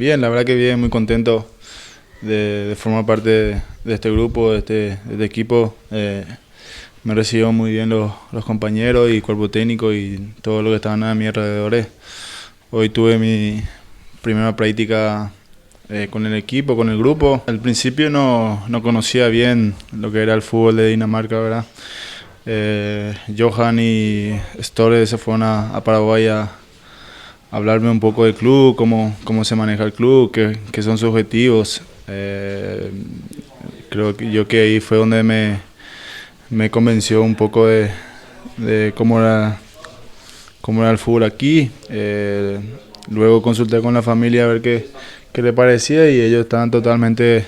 Bien, la verdad que bien, muy contento de formar parte de este grupo, de este equipo. Me recibieron muy bien los compañeros y cuerpo técnico y todo lo que estaban a mi alrededor. Hoy tuve mi primera práctica con el equipo, con el grupo. Al principio no conocía bien lo que era el fútbol de Dinamarca, ¿verdad? Johan y Store se fueron a Paraguay a hablarme un poco del club, cómo se maneja el club, qué son sus objetivos. Creo que ahí fue donde me convenció un poco de cómo era el fútbol aquí. Luego consulté con la familia a ver qué le parecía y ellos estaban totalmente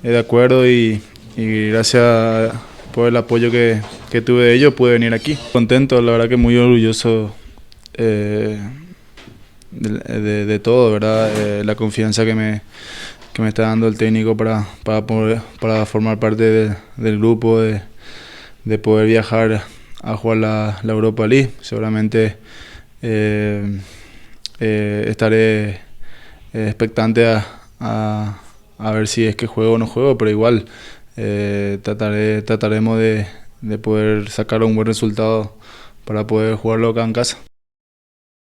de acuerdo y gracias por el apoyo que tuve de ellos pude venir aquí. Contento, la verdad que muy orgulloso de todo, ¿verdad? La confianza que me está dando el técnico para formar parte del grupo, de poder viajar a jugar la Europa League. Seguramente estaré expectante a ver si es que juego o no juego, pero igual trataremos de poder sacar un buen resultado para poder jugarlo acá en casa.